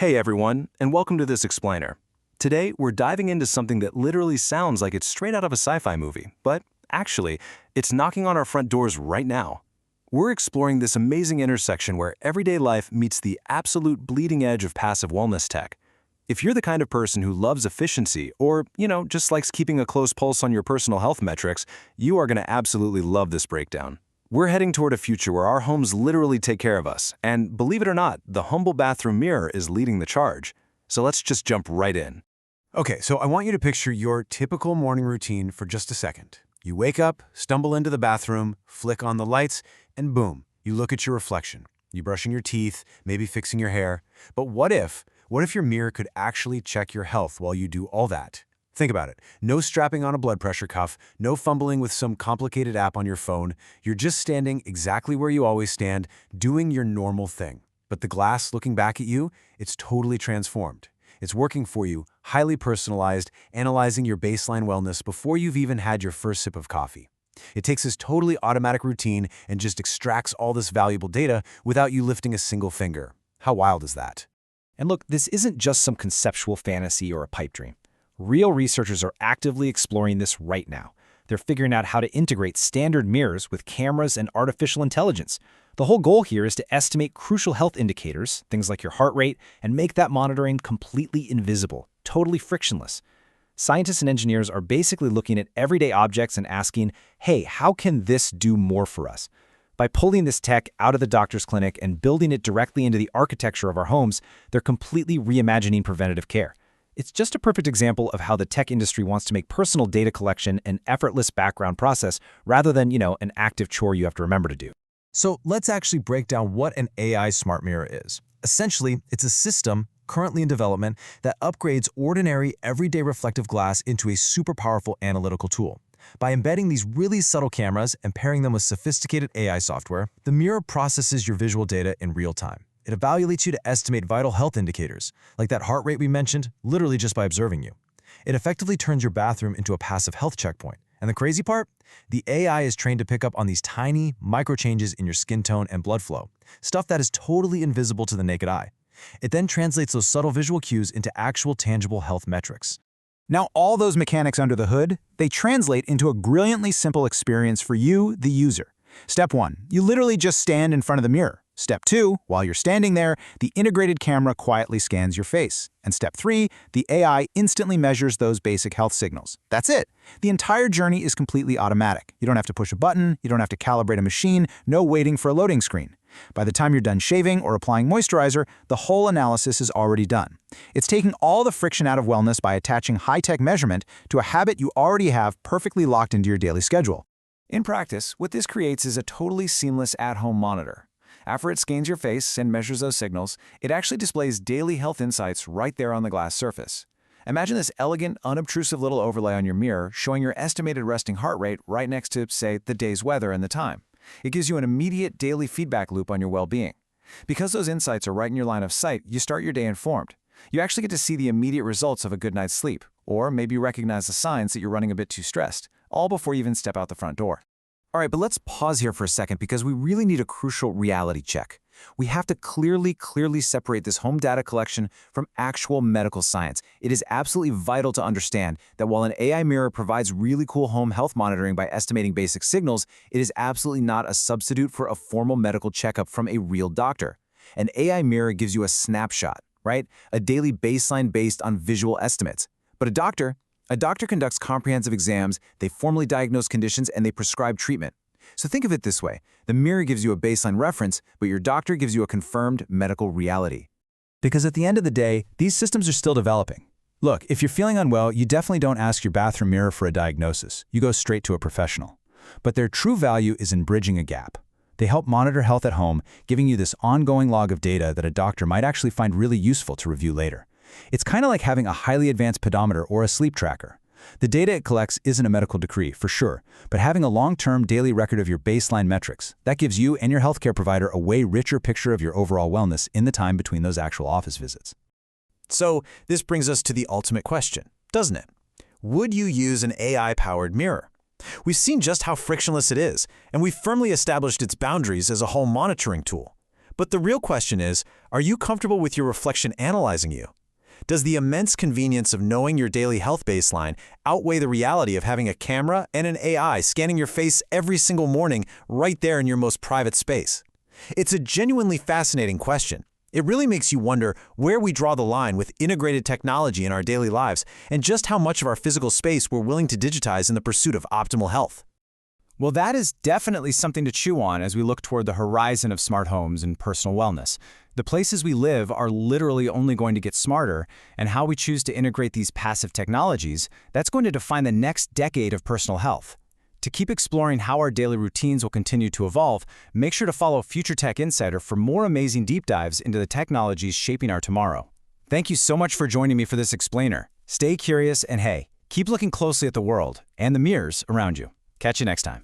Hey everyone, and welcome to this explainer. Today, we're diving into something that literally sounds like it's straight out of a sci-fi movie, but actually, it's knocking on our front doors right now. We're exploring this amazing intersection where everyday life meets the absolute bleeding edge of passive wellness tech. If you're the kind of person who loves efficiency or, just likes keeping a close pulse on your personal health metrics, you are going to absolutely love this breakdown. We're heading toward a future where our homes literally take care of us, and believe it or not, the humble bathroom mirror is leading the charge. So let's just jump right in. Okay, so I want you to picture your typical morning routine for just a second. You wake up, stumble into the bathroom, flick on the lights, and boom, you look at your reflection. You're brushing your teeth, maybe fixing your hair. But what if your mirror could actually check your health while you do all that? Think about it. No strapping on a blood pressure cuff, no fumbling with some complicated app on your phone. You're just standing exactly where you always stand, doing your normal thing. But the glass looking back at you, it's totally transformed. It's working for you, highly personalized, analyzing your baseline wellness before you've even had your first sip of coffee. It takes this totally automatic routine and just extracts all this valuable data without you lifting a single finger. How wild is that? And look, this isn't just some conceptual fantasy or a pipe dream. Real researchers are actively exploring this right now. They're figuring out how to integrate standard mirrors with cameras and artificial intelligence. The whole goal here is to estimate crucial health indicators, things like your heart rate, and make that monitoring completely invisible, totally frictionless. Scientists and engineers are basically looking at everyday objects and asking, hey, how can this do more for us? By pulling this tech out of the doctor's clinic and building it directly into the architecture of our homes, they're completely reimagining preventative care. It's just a perfect example of how the tech industry wants to make personal data collection an effortless background process rather than, an active chore you have to remember to do. So let's actually break down what an AI smart mirror is. Essentially, it's a system currently in development that upgrades ordinary, everyday reflective glass into a super powerful analytical tool. By embedding these really subtle cameras and pairing them with sophisticated AI software, the mirror processes your visual data in real time. It evaluates you to estimate vital health indicators, like that heart rate we mentioned, literally just by observing you. It effectively turns your bathroom into a passive health checkpoint. And the crazy part? The AI is trained to pick up on these tiny, micro changes in your skin tone and blood flow, stuff that is totally invisible to the naked eye. It then translates those subtle visual cues into actual tangible health metrics. Now, all those mechanics under the hood, they translate into a brilliantly simple experience for you, the user. Step 1, you literally just stand in front of the mirror. Step 2, while you're standing there, the integrated camera quietly scans your face. And Step 3, the AI instantly measures those basic health signals. That's it. The entire journey is completely automatic. You don't have to push a button, you don't have to calibrate a machine, no waiting for a loading screen. By the time you're done shaving or applying moisturizer, the whole analysis is already done. It's taking all the friction out of wellness by attaching high-tech measurement to a habit you already have perfectly locked into your daily schedule. In practice, what this creates is a totally seamless at-home monitor. After it scans your face and measures those signals, it actually displays daily health insights right there on the glass surface. Imagine this elegant, unobtrusive little overlay on your mirror showing your estimated resting heart rate right next to, say, the day's weather and the time. It gives you an immediate daily feedback loop on your well-being. Because those insights are right in your line of sight, you start your day informed. You actually get to see the immediate results of a good night's sleep, or maybe recognize the signs that you're running a bit too stressed, all before you even step out the front door. All right, but let's pause here for a second because we really need a crucial reality check. We have to clearly separate this home data collection from actual medical science. It is absolutely vital to understand that while an AI mirror provides really cool home health monitoring by estimating basic signals, it is absolutely not a substitute for a formal medical checkup from a real doctor. An AI mirror gives you a snapshot, right? A daily baseline based on visual estimates. But a doctor conducts comprehensive exams, they formally diagnose conditions, and they prescribe treatment. So think of it this way. The mirror gives you a baseline reference, but your doctor gives you a confirmed medical reality. Because at the end of the day, these systems are still developing. Look, if you're feeling unwell, you definitely don't ask your bathroom mirror for a diagnosis. You go straight to a professional. But their true value is in bridging a gap. They help monitor health at home, giving you this ongoing log of data that a doctor might actually find really useful to review later. It's kind of like having a highly advanced pedometer or a sleep tracker. The data it collects isn't a medical decree, for sure, but having a long-term daily record of your baseline metrics, that gives you and your healthcare provider a way richer picture of your overall wellness in the time between those actual office visits. So this brings us to the ultimate question, doesn't it? Would you use an AI-powered mirror? We've seen just how frictionless it is, and we've firmly established its boundaries as a home monitoring tool. But the real question is, are you comfortable with your reflection analyzing you? Does the immense convenience of knowing your daily health baseline outweigh the reality of having a camera and an AI scanning your face every single morning right there in your most private space? It's a genuinely fascinating question. It really makes you wonder where we draw the line with integrated technology in our daily lives and just how much of our physical space we're willing to digitize in the pursuit of optimal health. Well, that is definitely something to chew on as we look toward the horizon of smart homes and personal wellness. The places we live are literally only going to get smarter, and how we choose to integrate these passive technologies, that's going to define the next decade of personal health. To keep exploring how our daily routines will continue to evolve, make sure to follow Future Tech Insider for more amazing deep dives into the technologies shaping our tomorrow. Thank you so much for joining me for this explainer. Stay curious and hey, keep looking closely at the world and the mirrors around you. Catch you next time.